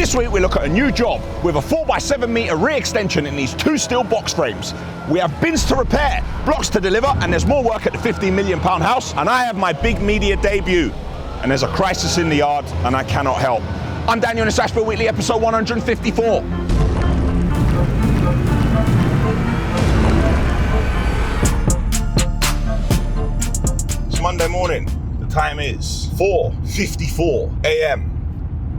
This week we look at a new job with a 4x7 metre rear extension in these 2 steel box frames. We have bins to repair, blocks to deliver, and there's more work at the £15 million house, and I have my big media debut. And there's a crisis in the yard, and I cannot help. I'm Daniel Ashville, Weekly episode 154. It's Monday morning. The time is 4:54 a.m.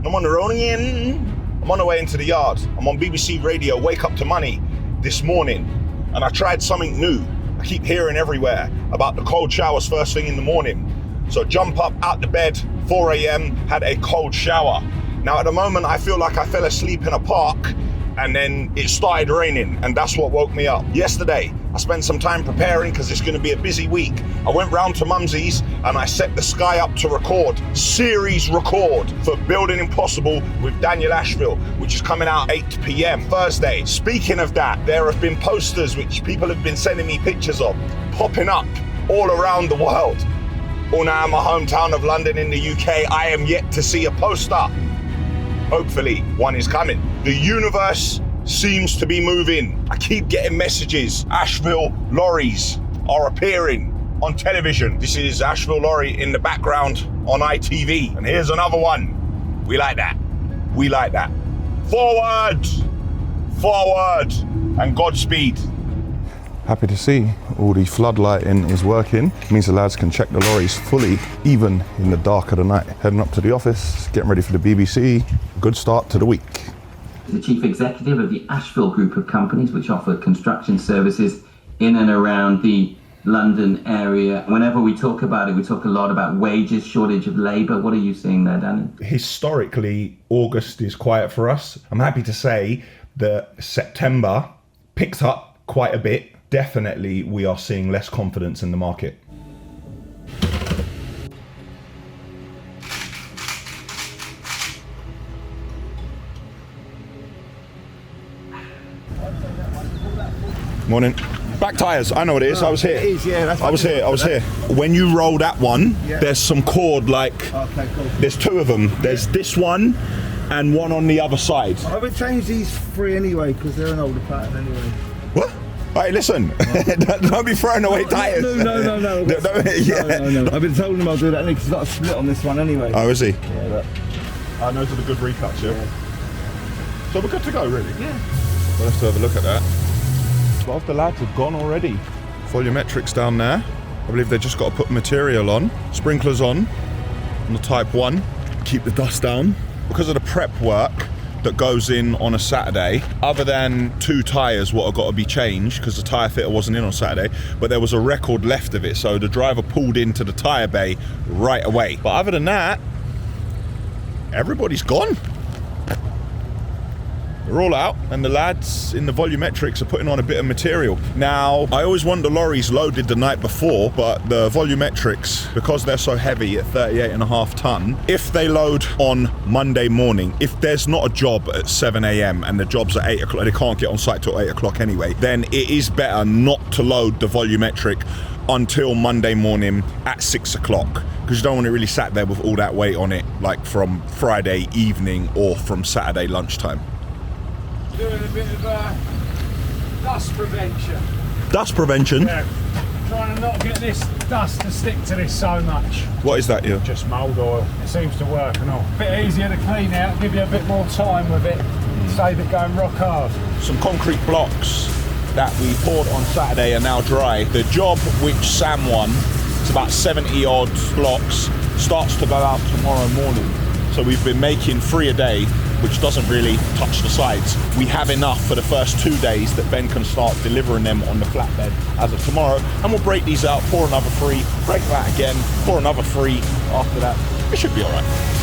I'm on the road again. I'm on the way into the yard. I'm on BBC Radio Wake Up to Money this morning, and I tried something new. I keep hearing everywhere about the cold showers first thing in the morning. So jump up out the bed, 4 a.m, had a cold shower. Now at the moment I feel like I fell asleep in a park and then it started raining, and that's what woke me up. Yesterday, I spent some time preparing because it's going to be a busy week. I went round to Mumsy's and I set the Sky up to record, series record for Building Impossible with Daniel Ashville, which is coming out 8 p.m. Thursday. Speaking of that, there have been posters which people have been sending me pictures of, popping up all around the world. All now in my hometown of London in the UK, I am yet to see a poster. Hopefully, one is coming. The universe seems to be moving. I keep getting messages. Ashville lorries are appearing on television. This is Ashville lorry in the background on ITV. And here's another one. We like that. We like that. Forward! Forward! And Godspeed. Happy to see all the floodlighting is working. It means the lads can check the lorries fully, even in the dark of the night. Heading up to the office, getting ready for the BBC. Good start to the week. The Chief Executive of the Ashville Group of companies, which offer construction services in and around the London area. Whenever we talk about it, we talk a lot about wages, shortage of labour. What are you seeing there, Danny? Historically, August is quiet for us. I'm happy to say that September picked up quite a bit. Definitely, we are seeing less confidence in the market. Morning. Back tyres, I know what it is. I was here. It is, yeah. That's I was here. When you roll that one, there's some cord like, Okay, cool. there's 2 of them. There's this one and one on the other side. I would change these 3 anyway because they're an older pattern anyway. What? Hey, listen, don't be throwing away tyres. No. No. I've been telling him I'll do that because he's got a split on this one anyway. Oh, is he? Yeah, but... Those are the good recuts, yeah? So we're good to go, really? Yeah. We'll have to have a look at that. A lot of the lads have gone already. Volumetrics down there. I believe they just got to put material on. Sprinklers on the Type 1. Keep the dust down. Because of the prep work that goes in on a Saturday, other than 2 tyres what have got to be changed because the tyre fitter wasn't in on Saturday, but there was a record left of it, so the driver pulled into the tyre bay right away. But other than that, everybody's gone. They're all out, and the lads in the volumetrics are putting on a bit of material. Now, I always want the lorries loaded the night before, but the volumetrics, because they're so heavy at 38.5 tonne, if they load on Monday morning, if there's not a job at 7 a.m. and the job's at 8 o'clock, they can't get on site till 8 o'clock anyway, then it is better not to load the volumetric until Monday morning at 6 o'clock, because you don't want it really sat there with all that weight on it, like from Friday evening or from Saturday lunchtime. Doing a bit of dust prevention. Dust prevention? Yeah. Trying to not get this dust to stick to this so much. What is that, you? Just mould oil. It seems to work and all. Bit easier to clean out, give you a bit more time with it, save it going rock hard. Some concrete blocks that we poured on Saturday are now dry. The job which Sam won, it's about 70 odd blocks, starts to go out tomorrow morning. So we've been making 3 a day, which doesn't really touch the sides. We have enough for the first 2 days that Ben can start delivering them on the flatbed as of tomorrow, and we'll break these out, pour another 3, break that again, pour another 3 after that. It should be all right.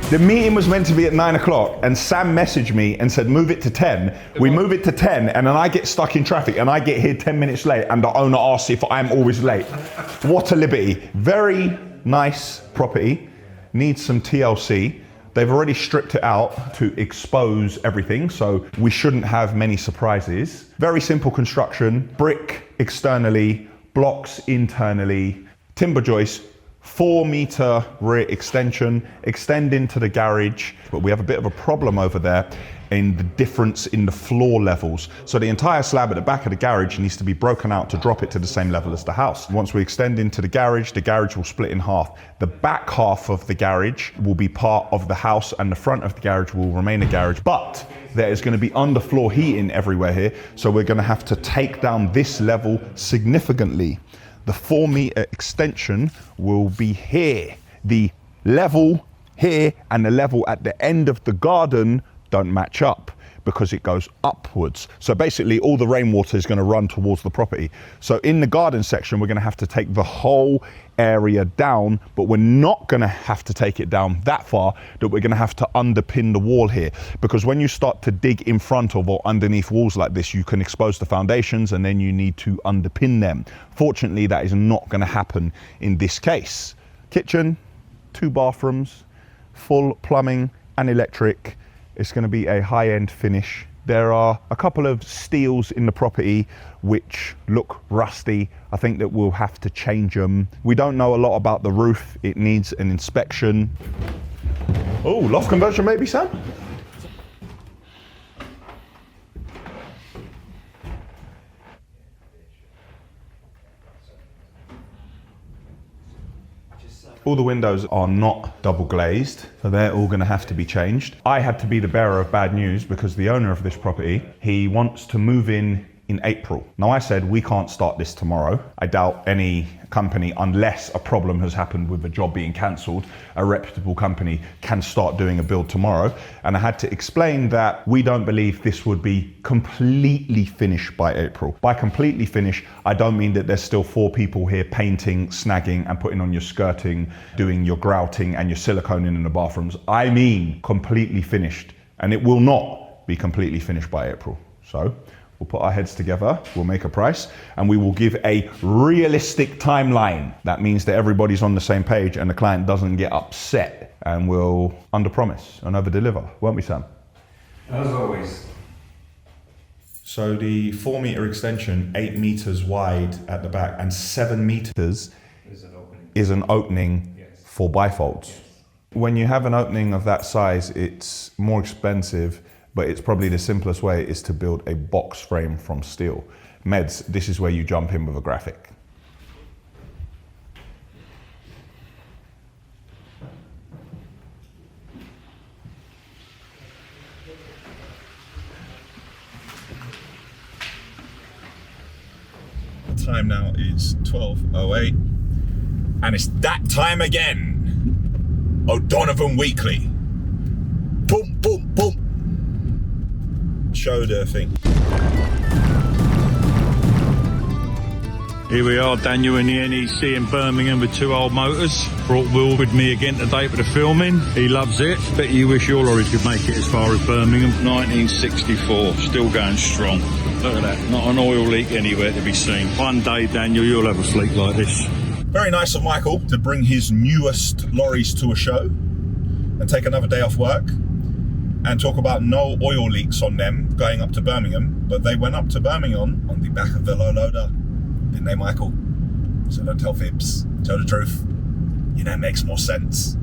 The meeting was meant to be at 9 o'clock and Sam messaged me and said, move it to 10. We move it to 10 and then I get stuck in traffic and I get here 10 minutes late and the owner asks if I'm always late. What a liberty. Very nice property, needs some TLC. They've already stripped it out to expose everything, so we shouldn't have many surprises. Very simple construction, brick externally, blocks internally, timber joist, 4 metre rear extension, extend into the garage, but we have a bit of a problem over there in the difference in the floor levels. So the entire slab at the back of the garage needs to be broken out to drop it to the same level as the house. Once we extend into the garage will split in half. The back half of the garage will be part of the house and the front of the garage will remain a garage, but there is going to be underfloor heating everywhere here, so we're going to have to take down this level significantly. The 4 metre extension will be here. The level here and the level at the end of the garden don't match up because it goes upwards. So basically all the rainwater is going to run towards the property. So in the garden section, we're going to have to take the whole area down, but we're not going to have to take it down that far that we're going to have to underpin the wall here. Because when you start to dig in front of or underneath walls like this, you can expose the foundations and then you need to underpin them. Fortunately, that is not going to happen in this case. Kitchen, 2 bathrooms, full plumbing and electric. It's going to be a high-end finish. There are a couple of steels in the property which look rusty. I think that we'll have to change them. We don't know a lot about the roof. It needs an inspection. Oh, loft conversion maybe, Sam? All the windows are not double glazed, so they're all going to have to be changed. I had to be the bearer of bad news because the owner of this property, he wants to move in April. Now I said we can't start this tomorrow. I doubt any company, unless a problem has happened with a job being cancelled, a reputable company can start doing a build tomorrow. And I had to explain that we don't believe this would be completely finished by April. By completely finished, I don't mean that there's still 4 people here painting, snagging and putting on your skirting, doing your grouting and your siliconing in the bathrooms. I mean completely finished, and it will not be completely finished by April. So we'll put our heads together, we'll make a price, and we will give a realistic timeline. That means that everybody's on the same page and the client doesn't get upset, and we'll under-promise and over-deliver, won't we, Sam? As always. So the 4 metre extension, 8 metres wide at the back, and 7 metres is an opening Yes. for bifolds. Yes. When you have an opening of that size, it's more expensive, but it's probably the simplest way is to build a box frame from steel. Meds, this is where you jump in with a graphic. The time now is 12:08, and it's that time again. O'Donovan Weekly. Boom, boom, boom. Show the thing. Here we are, Daniel in the NEC in Birmingham with 2 old motors. Brought Will with me again today for the filming. He loves it. Bet you wish your lorries could make it as far as Birmingham. 1964, still going strong. Look at that, not an oil leak anywhere to be seen. One day, Daniel, you'll have a fleet like this. Very nice of Michael to bring his newest lorries to a show and take another day off work and talk about no oil leaks on them going up to Birmingham, but they went up to Birmingham on the back of the low loader, didn't they, Michael? So don't tell fibs, tell the truth. You know, it makes more sense.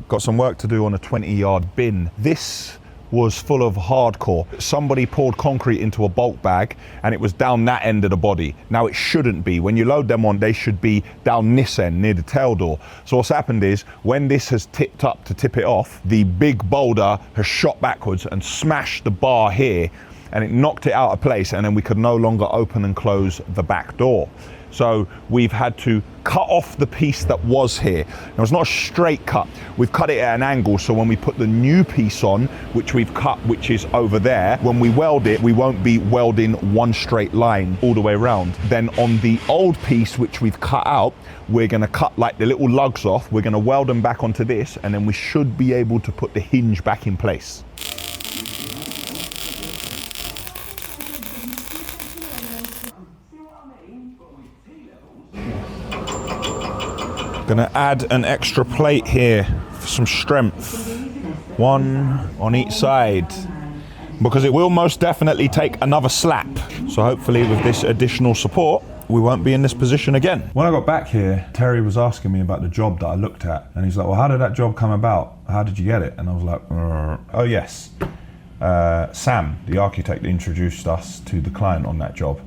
Got some work to do on a 20-yard bin. This was full of hardcore. Somebody poured concrete into a bulk bag and it was down that end of the body. Now it shouldn't be. When you load them on, they should be down this end near the tail door. So what's happened is when this has tipped up to tip it off, the big boulder has shot backwards and smashed the bar here, and it knocked it out of place, and then we could no longer open and close the back door. So we've had to cut off the piece that was here. Now it's not a straight cut, we've cut it at an angle, so when we put the new piece on, which we've cut, which is over there, when we weld it, we won't be welding one straight line all the way around. Then on the old piece, which we've cut out, we're gonna cut like the little lugs off, we're gonna weld them back onto this, and then we should be able to put the hinge back in place. Gonna add an extra plate here for some strength. One on each side. Because it will most definitely take another slap. So hopefully with this additional support, we won't be in this position again. When I got back here, Terry was asking me about the job that I looked at. And he's like, well, how did that job come about? How did you get it? And I was like, oh yes. Sam, the architect, introduced us to the client on that job.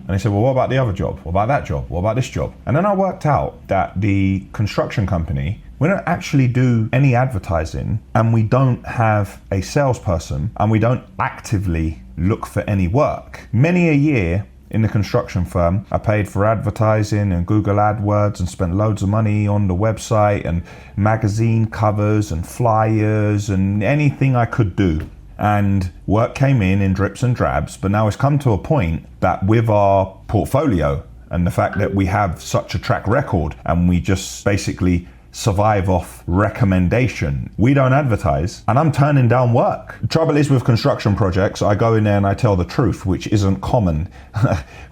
And he said, well, what about the other job? What about that job? What about this job? And then I worked out that the construction company, we don't actually do any advertising, and we don't have a salesperson, and we don't actively look for any work. Many a year in the construction firm, I paid for advertising and Google AdWords and spent loads of money on the website and magazine covers and flyers and anything I could do. And work came in drips and drabs, but now it's come to a point that with our portfolio and the fact that we have such a track record and we just basically survive off recommendation, we don't advertise, and I'm turning down work. The trouble is with construction projects, I go in there and I tell the truth, which isn't common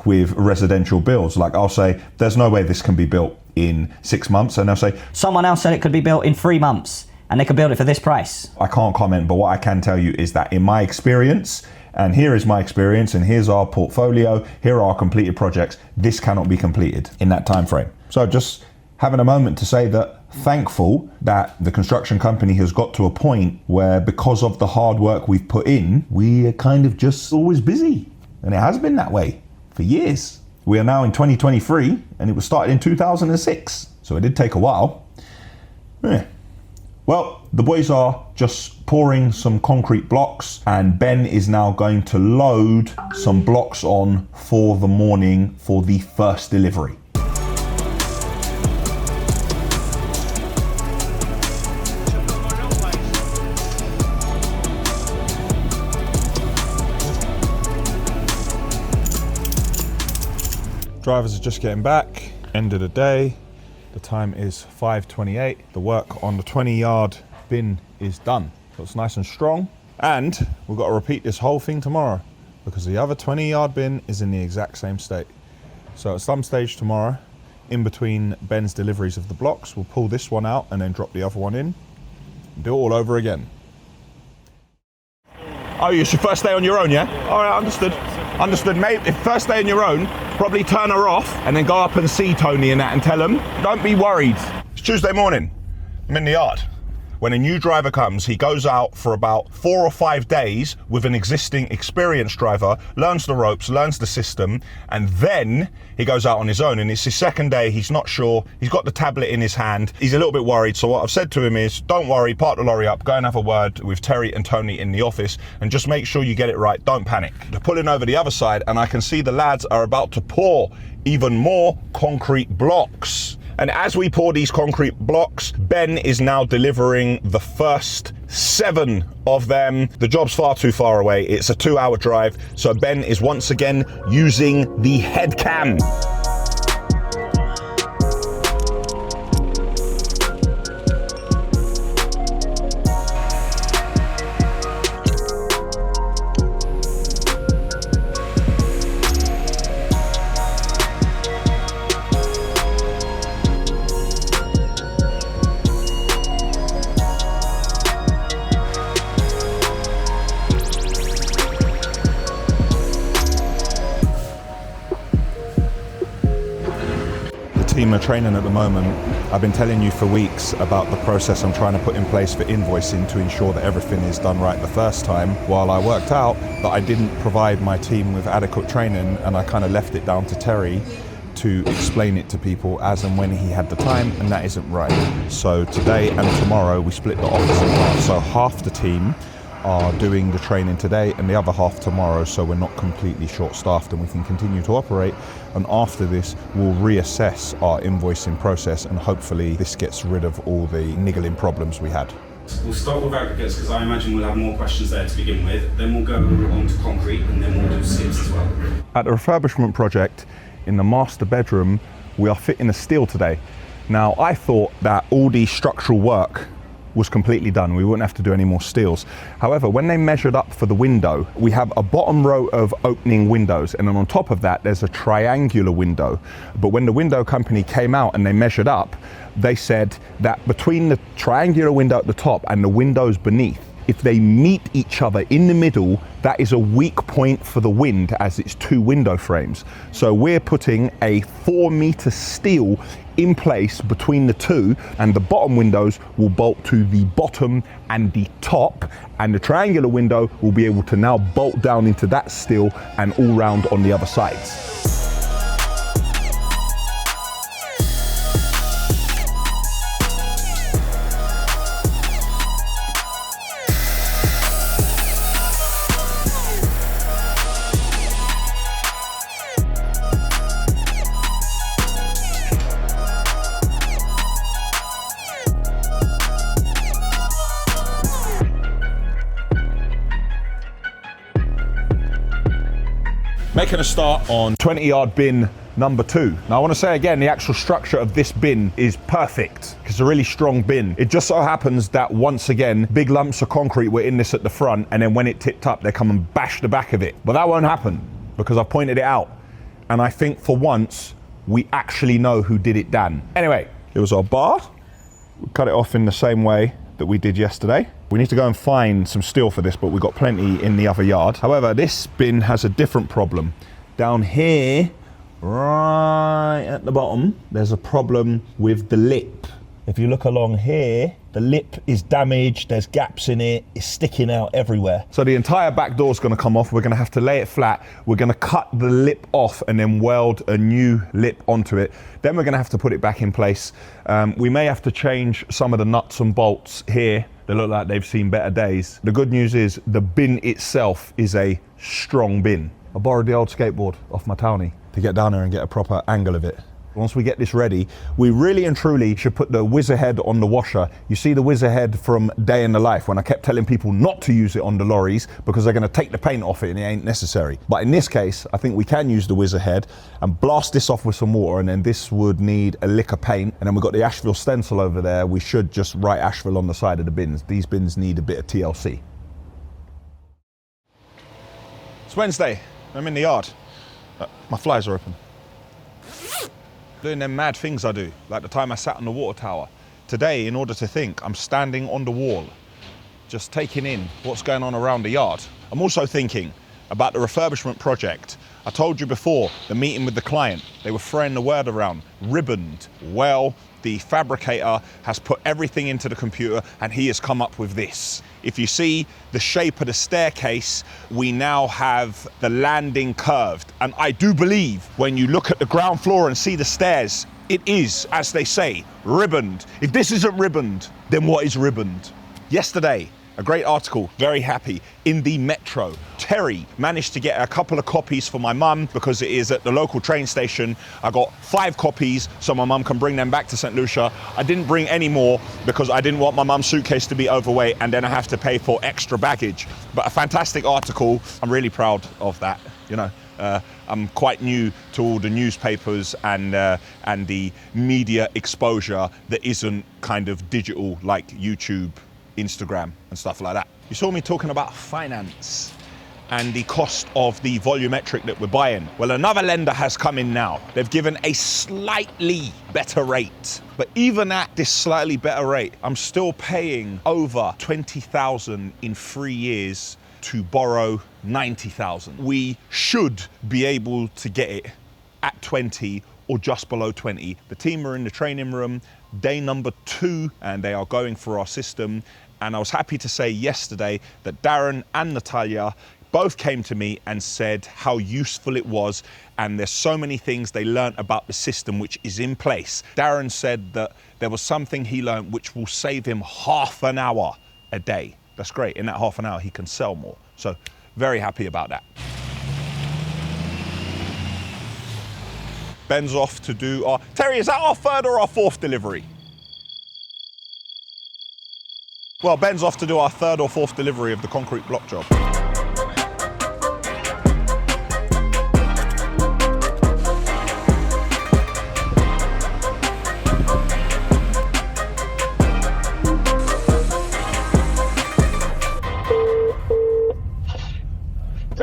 with residential builds. Like I'll say, there's no way this can be built in 6 months, and they'll say, someone else said it could be built in 3 months. And they could build it for this price. I can't comment, but what I can tell you is that in my experience, and here is my experience, and here's our portfolio, here are our completed projects, this cannot be completed in that time frame. So just having a moment to say that thankful that the construction company has got to a point where, because of the hard work we've put in, we are kind of just always busy. And it has been that way for years. We are now in 2023, and it was started in 2006. So it did take a while. Yeah. Well, the boys are just pouring some concrete blocks, and Ben is now going to load some blocks on for the morning for the first delivery. Drivers are just getting back, end of the day. The time is 5:28. The work on the 20-yard bin is done. So it's nice and strong. And we've got to repeat this whole thing tomorrow because the other 20-yard bin is in the exact same state. So at some stage tomorrow, in between Ben's deliveries of the blocks, we'll pull this one out and then drop the other one in and do it all over again. Oh, it's your first day on your own, yeah? All right, understood. Understood, mate. If first day on your own, probably turn her off and then go up and see Tony and that and tell him, don't be worried. It's Tuesday morning. I'm in the yard. When a new driver comes, he goes out for about 4 or 5 days with an existing experienced driver, learns the ropes, learns the system, and then he goes out on his own. And it's his second day, he's not sure, he's got the tablet in his hand, he's a little bit worried. So what I've said to him is, don't worry, park the lorry up, go and have a word with Terry and Tony in the office, and just make sure you get it right, don't panic. They're pulling over the other side, and I can see the lads are about to pour even more concrete blocks. And as we pour these concrete blocks, Ben is now delivering the first 7 of them. The job's far too far away. It's a 2-hour drive. So Ben is once again using the head cam. Team are training at the moment. I've been telling you for weeks about the process I'm trying to put in place for invoicing to ensure that everything is done right the first time. While I worked out that I didn't provide my team with adequate training, and I kind of left it down to Terry to explain it to people as and when he had the time, and that isn't right. So today and tomorrow we split the office in half. So half the team are doing the training today and the other half tomorrow, so we're not completely short-staffed and we can continue to operate. And after this, we'll reassess our invoicing process, and hopefully this gets rid of all the niggling problems we had. We'll start with aggregates because I imagine we'll have more questions there to begin with. Then we'll go on to concrete, and then we'll do skips as well. At the refurbishment project in the master bedroom, we are fitting a steel today. Now, I thought that all the structural work was completely done. We wouldn't have to do any more steels. However, when they measured up for the window, we have a bottom row of opening windows, and then on top of that, there's a triangular window. But when the window company came out and they measured up, they said that between the triangular window at the top and the windows beneath, if they meet each other in the middle, that is a weak point for the wind, as it's two window frames. So we're putting a 4 metre steel in place between the two, and the bottom windows will bolt to the bottom and the top, and the triangular window will be able to now bolt down into that steel and all round on the other sides. Making a start on 20-yard bin number 2. Now I want to say again, the actual structure of this bin is perfect. It's a really strong bin. It just so happens that once again, big lumps of concrete were in this at the front, and then when it tipped up, they come and bash the back of it. But that won't happen because I pointed it out. And I think for once, we actually know who did it, Dan. Anyway, it was our bar. We cut it off in the same way that we did yesterday. We need to go and find some steel for this, but we've got plenty in the other yard. However, this bin has a different problem. Down here, right at the bottom, there's a problem with the lip. If you look along here, the lip is damaged, there's gaps in it, it's sticking out everywhere. So the entire back door's gonna come off, we're gonna have to lay it flat, we're gonna cut the lip off and then weld a new lip onto it. Then we're gonna have to put it back in place. We may have to change some of the nuts and bolts here. They look like they've seen better days. The good news is the bin itself is a strong bin. I borrowed the old skateboard off my townie to get down there and get a proper angle of it. Once we get this ready, we really and truly should put the whizzer head on the washer. You see the whizzer head from Day in the Life when I kept telling people not to use it on the lorries because they're gonna take the paint off it and it ain't necessary. But in this case, I think we can use the whizzer head and blast this off with some water, and then this would need a lick of paint. And then we've got the Ashville stencil over there. We should just write Ashville on the side of the bins. These bins need a bit of TLC. It's Wednesday, I'm in the yard. My flies are open. Doing them mad things I do, like the time I sat on the water tower. Today, in order to think, I'm standing on the wall, just taking in what's going on around the yard. I'm also thinking about the refurbishment project. I told you before, the meeting with the client, they were throwing the word around, ribboned. Well, the fabricator has put everything into the computer and he has come up with this. If you see the shape of the staircase, we now have the landing curved. And I do believe when you look at the ground floor and see the stairs, it is, as they say, ribboned. If this isn't ribboned, then what is ribboned? Yesterday, a great article, very happy, in the Metro. Terry managed to get a couple of copies for my mum because it is at the local train station. I got 5 copies so my mum can bring them back to St. Lucia. I didn't bring any more because I didn't want my mum's suitcase to be overweight and then I have to pay for extra baggage. But a fantastic article. I'm really proud of that, you know. I'm quite new to all the newspapers and the media exposure that isn't kind of digital like YouTube, Instagram and stuff like that. You saw me talking about finance and the cost of the volumetric that we're buying. Well, another lender has come in now. They've given a slightly better rate. But even at this slightly better rate, I'm still paying over 20,000 in 3 years to borrow 90,000. We should be able to get it at 20 or just below 20. The team are in the training room, day number 2, and they are going through our system. And I was happy to say yesterday that Darren and Natalia both came to me and said how useful it was. And there's so many things they learned about the system which is in place. Darren said that there was something he learned which will save him half an hour a day. That's great. In that half an hour, he can sell more. So very happy about that. Ben's off to do our... Terry, is that our 3rd or our 4th delivery? Well, Ben's off to do our 3rd or 4th delivery of the concrete block job.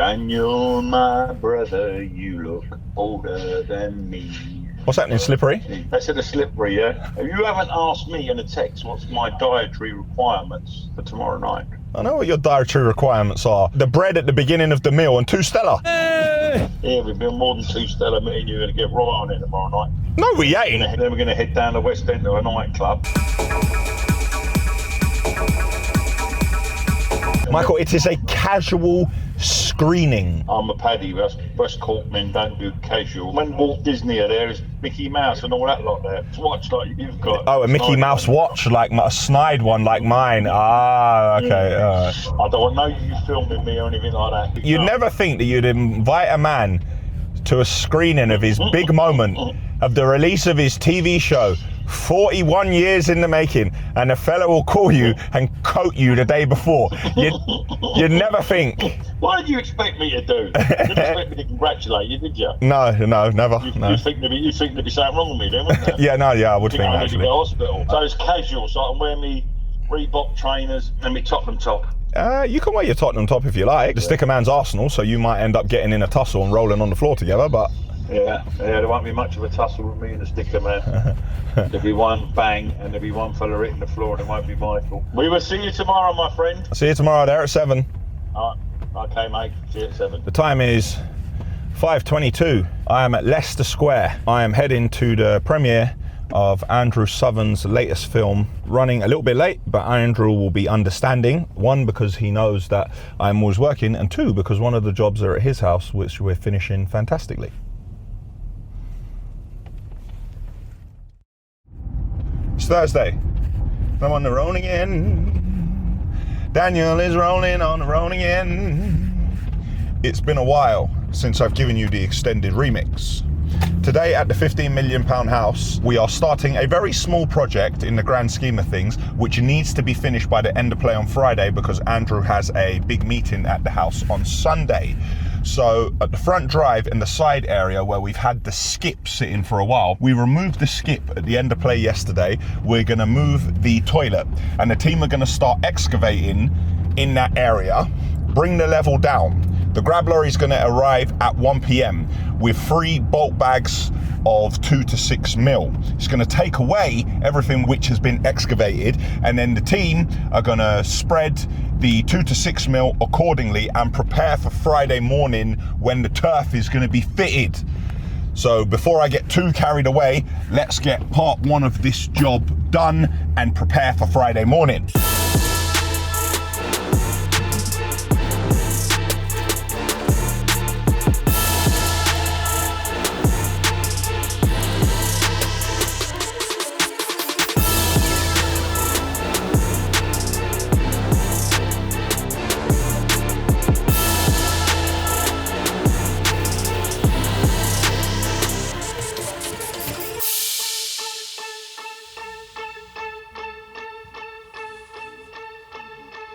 Daniel, my brother, you look older than me. What's happening, Slippery? I said a Slippery, yeah? You haven't asked me in a text what's my dietary requirements for tomorrow night. I know what your dietary requirements are. The bread at the beginning of the meal and 2 Stella. Yeah, we've been more than 2 Stella. Me and you're going to get right on it tomorrow night. No, we ain't. Then we're going to head down the West End to a nightclub. Michael, it is a casual screening. I'm a paddy. West Cork men don't do casual. When Walt Disney are there, it's Mickey Mouse and all that lot there. It's watch like you've got. Oh, a Mickey Mouse watch, like a snide one like mine. Ah, okay. Yeah. I don't want you filming me or anything like that. You'd never think that you'd invite a man to a screening of his big moment of the release of his TV show, 41 years in the making, and a fella will call you and coat you the day before. You'd never think. What did you expect me to do? You didn't expect me to congratulate you, did you? No, never. You think there'd be something wrong with me then, wouldn't you? Yeah, I would think I actually. to go to hospital. So it's casual, so I can wear me Reebok trainers and me Tottenham top. You can wear your Tottenham top if you like. The sticker man's Arsenal, so you might end up getting in a tussle and rolling on the floor together, but... Yeah, there won't be much of a tussle with me and the sticker man. There'll be one bang and there'll be one fella hitting the floor and it won't be my fault. We will see you tomorrow, my friend. I'll see you tomorrow there at 7. Alright, okay mate, see you at 7. The time is 5:22. I am at Leicester Square. I am heading to the premiere of Andrew Southern's latest film, running a little bit late, but Andrew will be understanding. 1, because he knows that I'm always working, and 2, because one of the jobs are at his house, which we're finishing fantastically. It's Thursday. I'm on the road again. Daniel is rolling on the road again. It's been a while since I've given you the extended remix. Today at the £15 million house, we are starting a very small project in the grand scheme of things, which needs to be finished by the end of play on Friday because Andrew has a big meeting at the house on Sunday. So at the front drive in the side area where we've had the skip sitting for a while, we removed the skip at the end of play yesterday. We're gonna move the toilet and the team are gonna start excavating in that area, bring the level down. The grab lorry is gonna arrive at 1 p.m. with 3 bulk bags of 2 to 6 mil. It's gonna take away everything which has been excavated, and then the team are gonna spread the 2 to 6 mil accordingly and prepare for Friday morning when the turf is gonna be fitted. So before I get too carried away, let's get part 1 of this job done and prepare for Friday morning.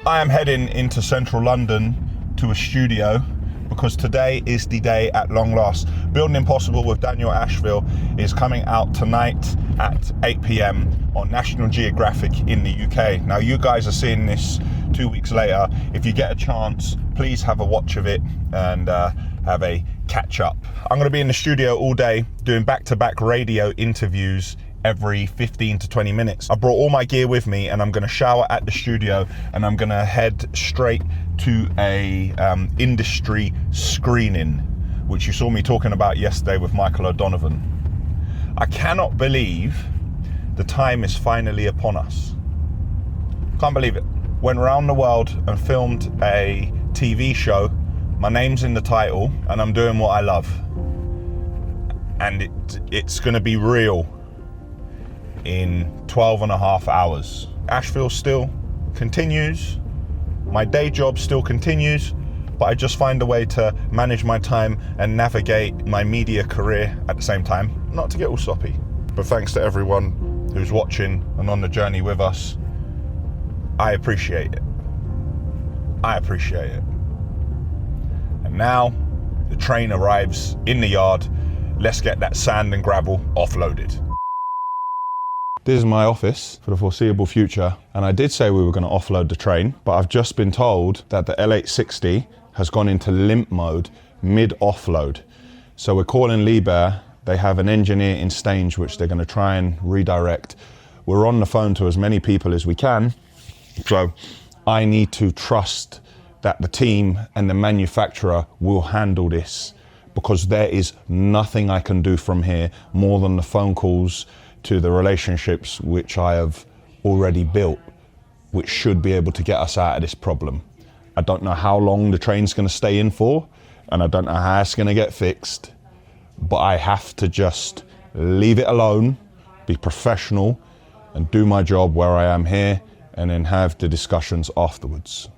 I am heading into central London to a studio because today is the day at long last. Building Impossible with Daniel Ashville is coming out tonight at 8 p.m. on National Geographic in the UK. Now you guys are seeing this 2 weeks later. If you get a chance, please have a watch of it and have a catch up. I'm going to be in the studio all day doing back-to-back radio interviews every 15 to 20 minutes. I brought all my gear with me and I'm going to shower at the studio and I'm going to head straight to a industry screening, which you saw me talking about yesterday with Michael O'Donovan. I cannot believe the time is finally upon us. Can't believe it. Went around the world and filmed a TV show. My name's in the title and I'm doing what I love. And it's going to be real in 12 and a half hours. Ashville still continues. My day job still continues, but I just find a way to manage my time and navigate my media career at the same time. Not to get all soppy, but thanks to everyone who's watching and on the journey with us. I appreciate it. I appreciate it. And now the train arrives in the yard. Let's get that sand and gravel offloaded. This is my office for the foreseeable future, and I did say we were going to offload the train, but I've just been told that the L860 has gone into limp mode mid-offload. So we're calling Liebherr. They have an engineer in Stange which they're going to try and redirect. We're on the phone to as many people as we can. So I need to trust that the team and the manufacturer will handle this, because there is nothing I can do from here more than the phone calls to the relationships which I have already built, which should be able to get us out of this problem. I don't know how long the train's going to stay in for, and I don't know how it's going to get fixed, but I have to just leave it alone, be professional, and do my job where I am here, and then have the discussions afterwards.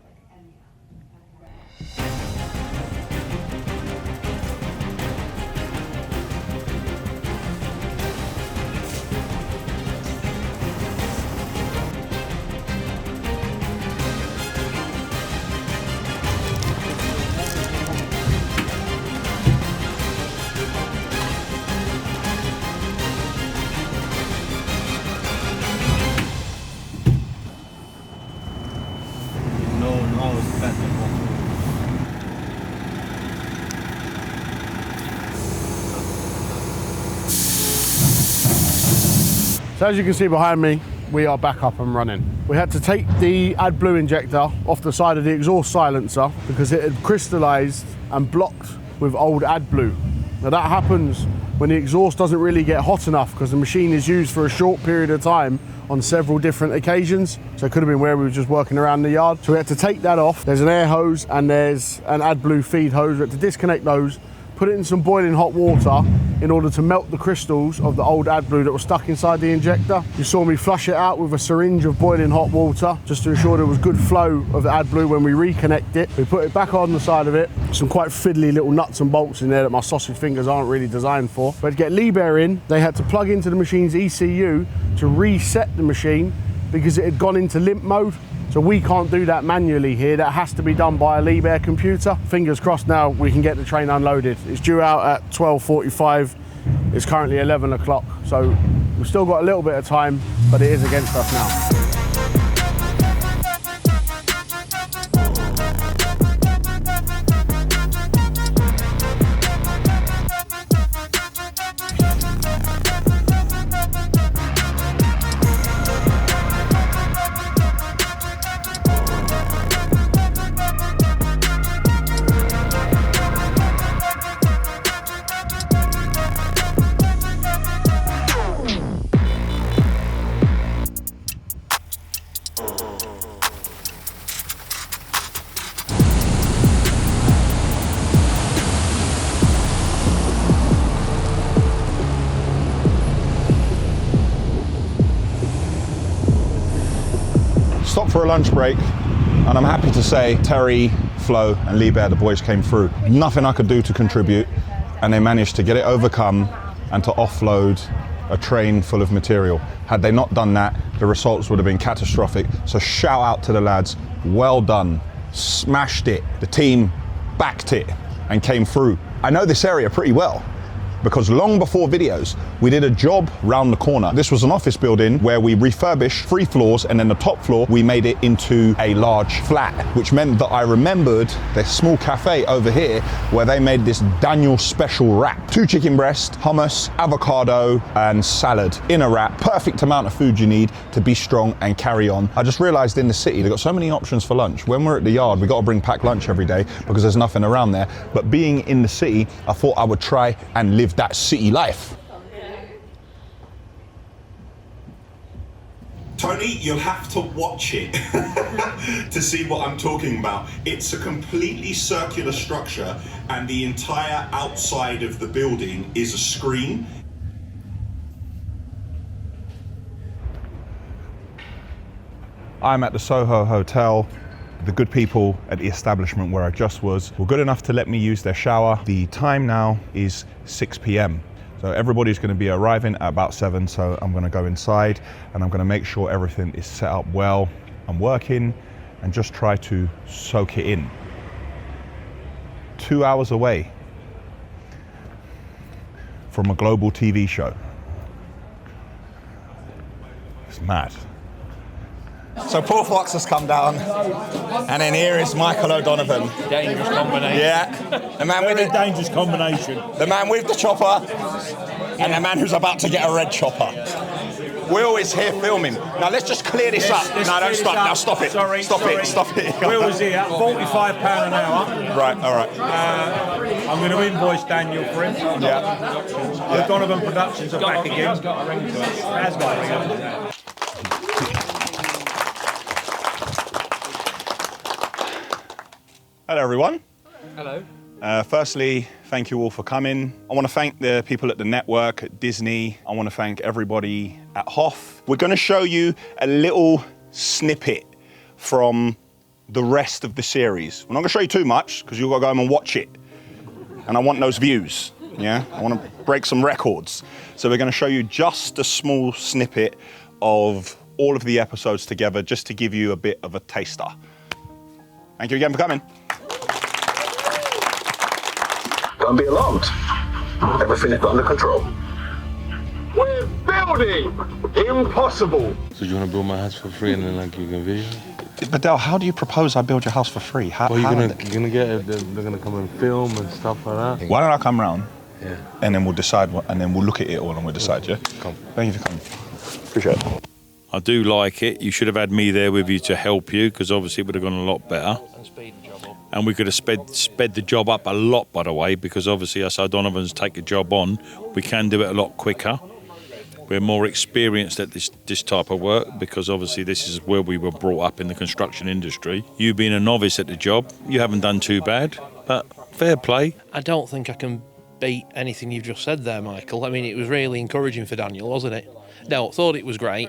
So as you can see behind me, we are back up and running. We had to take the AdBlue injector off the side of the exhaust silencer because it had crystallized and blocked with old AdBlue. Now that happens when the exhaust doesn't really get hot enough because the machine is used for a short period of time on several different occasions. So it could have been where we were just working around the yard. So we had to take that off. There's an air hose and there's an AdBlue feed hose. We had to disconnect those, put it in some boiling hot water in order to melt the crystals of the old AdBlue that was stuck inside the injector. You saw me flush it out with a syringe of boiling hot water just to ensure there was good flow of the AdBlue when we reconnect it. We put it back on the side of it. Some quite fiddly little nuts and bolts in there that my sausage fingers aren't really designed for. But to get Liebherr in, they had to plug into the machine's ECU to reset the machine because it had gone into limp mode. So we can't do that manually here. That has to be done by a Liebherr computer. Fingers crossed now we can get the train unloaded. It's due out at 12:45. It's currently 11 o'clock. So we've still got a little bit of time, but it is against us now. Stopped for a lunch break, and I'm happy to say Terry, Flo and Liebherr, the boys, came through. Nothing I could do to contribute, and they managed to get it overcome and to offload a train full of material. Had they not done that, the results would have been catastrophic. So shout out to the lads, well done, smashed it. The team backed it and came through. I know this area pretty well, because long before videos, we did a job round the corner. This was an office building where we refurbished 3 floors, and then the top floor, we made it into a large flat, which meant that I remembered the small cafe over here where they made this Daniel special wrap. 2 chicken breasts, hummus, avocado, and salad in a wrap. Perfect amount of food you need to be strong and carry on. I just realized in the city, they've got so many options for lunch. When we're at the yard, we got to bring packed lunch every day because there's nothing around there. But being in the city, I thought I would try and live that city life. Tony, you'll have to watch it to see what I'm talking about. It's a completely circular structure, and the entire outside of the building is a screen. I'm at the Soho Hotel. The good people at the establishment where I just was were good enough to let me use their shower. The time now is 6 p.m. So everybody's going to be arriving at about 7, so I'm going to go inside and I'm going to make sure everything is set up well and working and just try to soak it in. 2 hours away from a global TV show. It's mad. So Paul Fox has come down, and then here is Michael O'Donovan. Dangerous combination. Yeah, the man with the dangerous combination. The man with the chopper, and the man who's about to get a red chopper. Will is here filming. Now let's just clear this up. No, don't stop. Now stop it. Sorry. Stop it. Will is here, £45 an hour. Right, all right. I'm going to invoice Daniel for him. Yeah. O'Donovan Productions are back again. Has got a ring to us. Has got a ring. Hello, everyone. Hello. Firstly, thank you all for coming. I want to thank the people at the network, at Disney. I want to thank everybody at Hoff. We're going to show you a little snippet from the rest of the series. We're not going to show you too much because you've got to go home and watch it. And I want those views, yeah? I want to break some records. So we're going to show you just a small snippet of all of the episodes together just to give you a bit of a taster. Thank you again for coming. Don't be alarmed. Everything is under control. We're building! Impossible! So you want to build my house for free and then like you can video? Badell, how do you propose I build your house for free? Well, you're gonna get it, they're gonna come and film and stuff like that. Why don't I come round? Yeah. And then we'll decide and then we'll look at it all and we'll decide, yeah? Come. Thank you for coming. Appreciate it. I do like it. You should have had me there with you to help you, because obviously it would have gone a lot better. And speed the job up. And we could have sped the job up a lot, by the way, because obviously us O'Donovans take a job on, we can do it a lot quicker. We're more experienced at this type of work because obviously this is where we were brought up in the construction industry. You being a novice at the job, you haven't done too bad, but fair play. I don't think I can beat anything you've just said there, Michael. I mean, it was really encouraging for Daniel, wasn't it? No, thought it was great.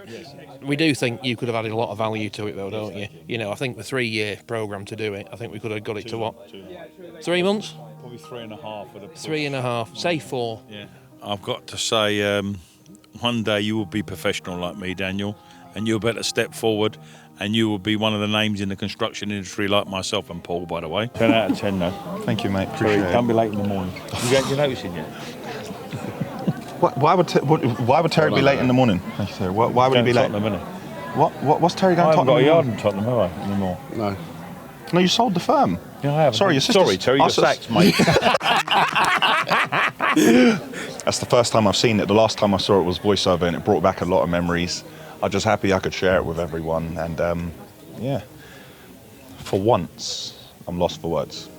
We do think you could have added a lot of value to it, though, don't you? You know, I think the 3-year programme to do it, I think we could have got it to what? 3 months? Probably 3.5 with a push. 3.5, say 4. Yeah. I've got to say, one day you will be professional like me, Daniel, and you'll better step forward and you will be one of the names in the construction industry like myself and Paul, by the way. 10 out of 10 though. Thank you, mate. Sorry, Appreciate don't it. be late in the morning. You got your notice in yet? Why would Terry be late in the morning? Thank you, Terry. Why would he be late? Tottenham, What's Terry going I to haven't got a Tottenham? yard in Tottenham, have I, anymore? No. No, you sold the firm. Yeah, I have. Sorry, your sister's... Sorry, Terry, you're sacked, mate. That's the first time I've seen it. The last time I saw it was voiceover and it brought back a lot of memories. I'm just happy I could share it with everyone and yeah. For once, I'm lost for words.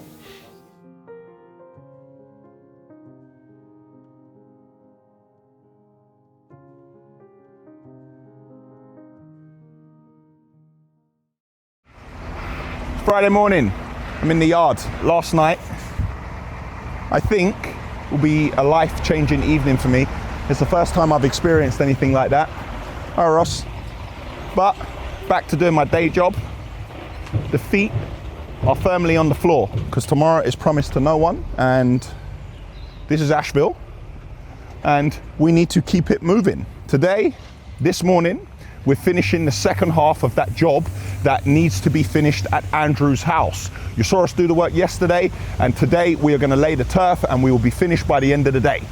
Friday morning, I'm in the yard. Last night, I think, will be a life-changing evening for me. It's the first time I've experienced anything like that. Hi, Ross. But back to doing my day job. The feet are firmly on the floor because tomorrow is promised to no one, and this is Ashville, and we need to keep it moving. Today, this morning, we're finishing the second half of that job that needs to be finished at Andrew's house. You saw us do the work yesterday, and today we are going to lay the turf and we will be finished by the end of the day.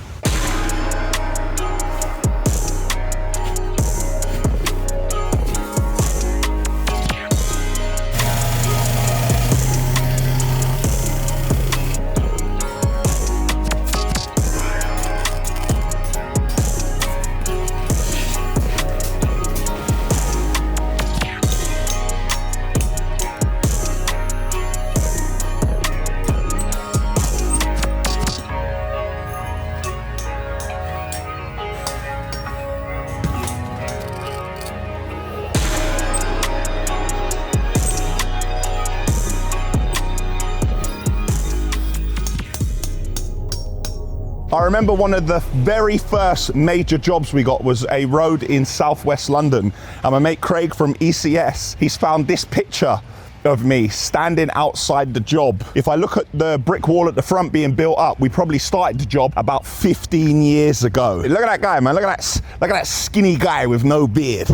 I remember one of the very first major jobs we got was a road in southwest London. And my mate Craig from ECS, he's found this picture of me standing outside the job. If I look at the brick wall at the front being built up, we probably started the job about 15 years ago. Look at that guy, man. Look at that skinny guy with no beard.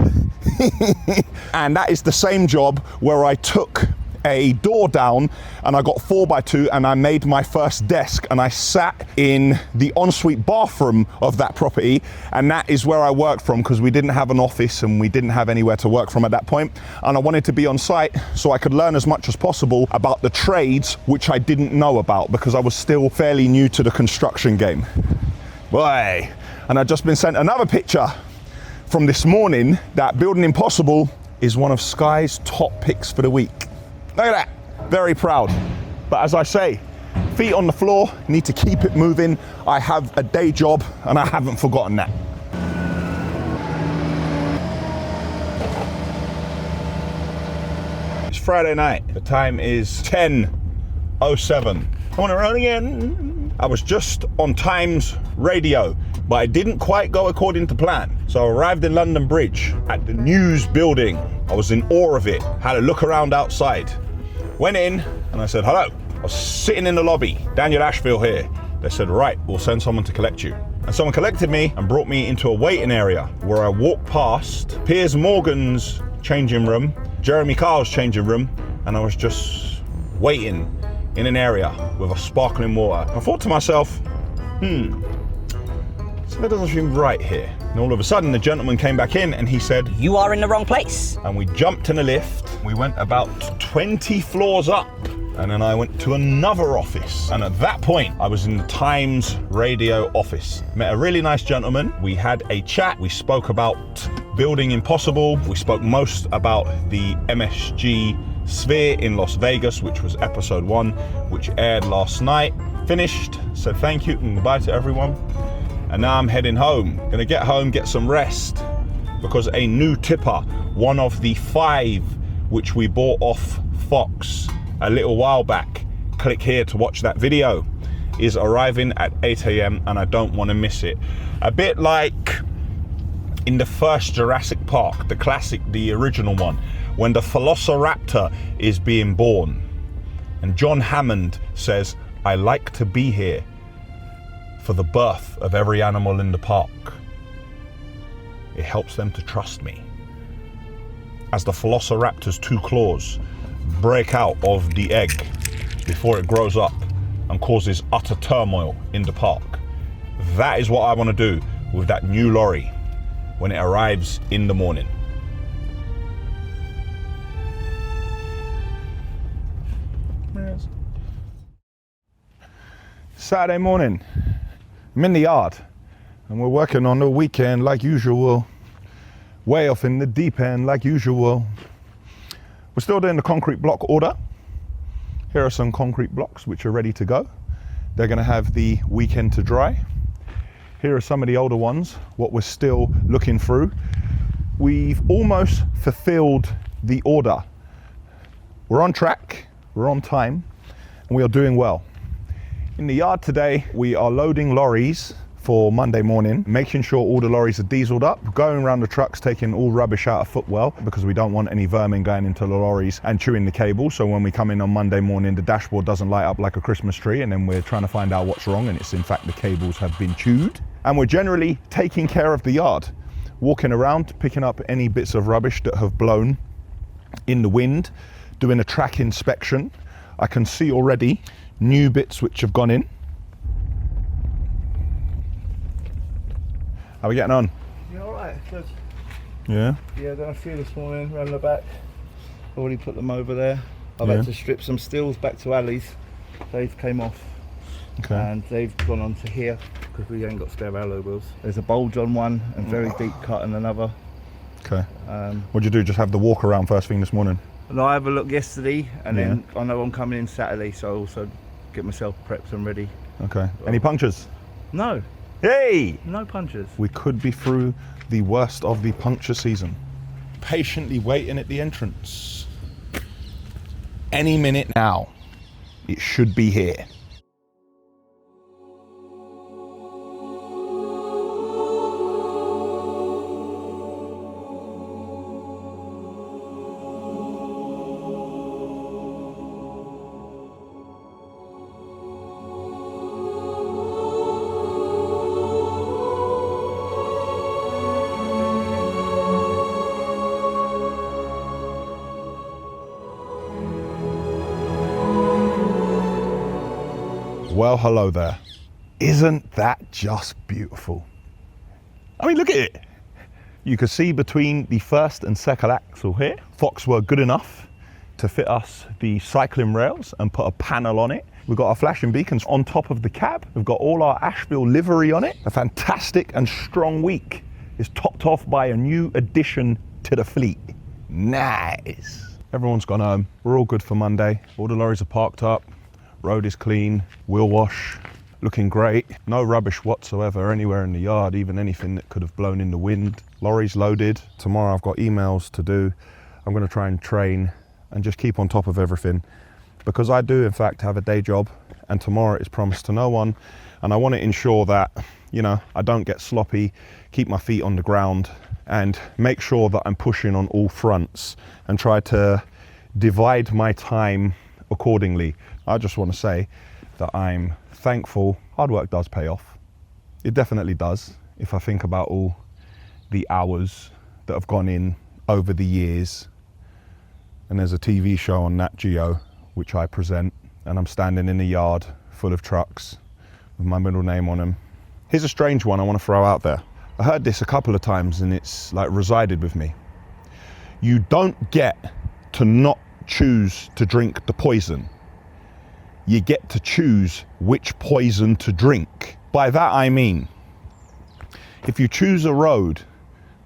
And that is the same job where I took a door down and I got 4x2 and I made my first desk and I sat in the ensuite bathroom of that property, and that is where I worked from because we didn't have an office and we didn't have anywhere to work from at that point, and I wanted to be on site so I could learn as much as possible about the trades which I didn't know about because I was still fairly new to the construction game. Boy, and I've just been sent another picture from this morning that Building Impossible is one of Sky's top picks for the week. Look at that, very proud. But as I say, feet on the floor, need to keep it moving. I have a day job and I haven't forgotten that. It's Friday night, the time is 10:07. I'm on the road again. I was just on Times Radio, but I didn't quite go according to plan. So I arrived in London Bridge at the news building. I was in awe of it, had a look around outside. Went in and I said, hello. I was sitting in the lobby, Daniel Ashville here. They said, right, we'll send someone to collect you. And someone collected me and brought me into a waiting area where I walked past Piers Morgan's changing room, Jeremy Carl's changing room, and I was just waiting in an area with a sparkling water. I thought to myself, something doesn't seem right here. And all of a sudden the gentleman came back in and he said, you are in the wrong place. And we jumped in a lift. We went about 20 floors up and then I went to another office. And at that point I was in the Times Radio office. Met a really nice gentleman. We had a chat. We spoke about Building Impossible. We spoke most about the MSG Sphere in Las Vegas, which was episode 1, which aired last night. Finished, said thank you and goodbye to everyone. And now I'm heading home. Gonna get home, get some rest, because a new tipper, one of the 5 which we bought off Fox a little while back, click here to watch that video, is arriving at 8 AM and I don't want to miss it. A bit like in the first Jurassic Park, the classic, the original one, when the Velociraptor is being born and John Hammond says, I like to be here for the birth of every animal in the park. It helps them to trust me. As the Velociraptor's 2 claws break out of the egg before it grows up and causes utter turmoil in the park. That is what I want to do with that new lorry when it arrives in the morning. Saturday morning, I'm in the yard and we're working on the weekend like usual, way off in the deep end like usual. We're still doing the concrete block order. Here are some concrete blocks which are ready to go. They're going to have the weekend to dry. Here are some of the older ones, what we're still looking through. We've almost fulfilled the order. We're on track, we're on time, and we are doing well. In the yard today, we are loading lorries for Monday morning, making sure all the lorries are dieseled up, going around the trucks, taking all rubbish out of footwell because we don't want any vermin going into the lorries and chewing the cable. So when we come in on Monday morning, the dashboard doesn't light up like a Christmas tree and then we're trying to find out what's wrong, and it's in fact the cables have been chewed. And we're generally taking care of the yard, walking around, picking up any bits of rubbish that have blown in the wind, doing a track inspection. I can see already new bits which have gone in. How are we getting on? Yeah, alright, good. Yeah? Yeah, done a few this morning, round the back. Already put them over there. I've had to strip some steels back to alleys. They've came off. Okay. And they've gone on to here because we ain't got spare alloy wheels. There's a bulge on one and very deep cut on another. Okay. What'd you do? Just have the walk around first thing this morning? No, I have a look yesterday and then I know I'm coming in Saturday, so I also get myself prepped and ready. Okay. Any punctures? No. Hey! No punctures. We could be through the worst of the puncture season. Patiently waiting at the entrance. Any minute now, it should be here. Well, hello there. Isn't that just beautiful? I mean, look at it. You can see between the first and second axle here, Fox were good enough to fit us the cycling rails and put a panel on it. We've got our flashing beacons on top of the cab. We've got all our Ashville livery on it. A fantastic and strong week is topped off by a new addition to the fleet. Nice. Everyone's gone home. We're all good for Monday. All the lorries are parked up. Road is clean. Wheel wash. Looking great. No rubbish whatsoever anywhere in the yard, even anything that could have blown in the wind. Lorries loaded. Tomorrow I've got emails to do. I'm going to try and train and just keep on top of everything, because I do in fact have a day job, and tomorrow is promised to no one, and I want to ensure that, you know, I don't get sloppy, keep my feet on the ground, and make sure that I'm pushing on all fronts and try to divide my time accordingly. I just want to say that I'm thankful. Hard work does pay off. It definitely does. If I think about all the hours that have gone in over the years, and there's a TV show on Nat Geo which I present, and I'm standing in a yard full of trucks with my middle name on them. Here's a strange one I want to throw out there. I heard this a couple of times and it's like resided with me. You don't get to not choose to drink the poison. You get to choose which poison to drink. By that I mean, if you choose a road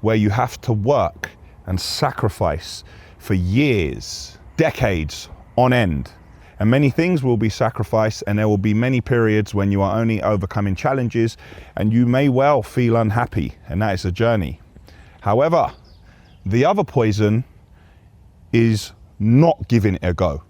where you have to work and sacrifice for years, decades on end, and many things will be sacrificed, and there will be many periods when you are only overcoming challenges and you may well feel unhappy, and that is a journey. However, the other poison is not giving it a go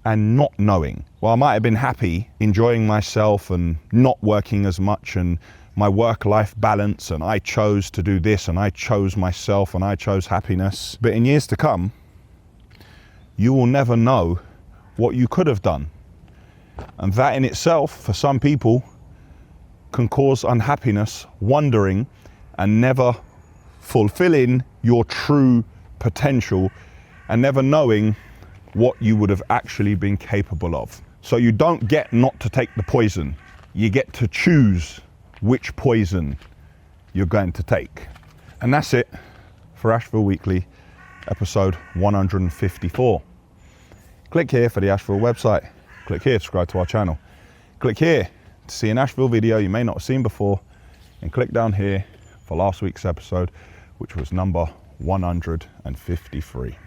and not knowing. Well, I might have been happy enjoying myself and not working as much and my work-life balance, and I chose to do this, and I chose myself, and I chose happiness. But in years to come, you will never know what you could have done. And that in itself, for some people, can cause unhappiness, wondering and never fulfilling your true potential, and never knowing what you would have actually been capable of. So you don't get not to take the poison. You get to choose which poison you're going to take. And that's it for Ashville Weekly, episode 154. Click here for the Ashville website. Click here to subscribe to our channel. Click here to see an Ashville video you may not have seen before, and click down here for last week's episode, which was number 153.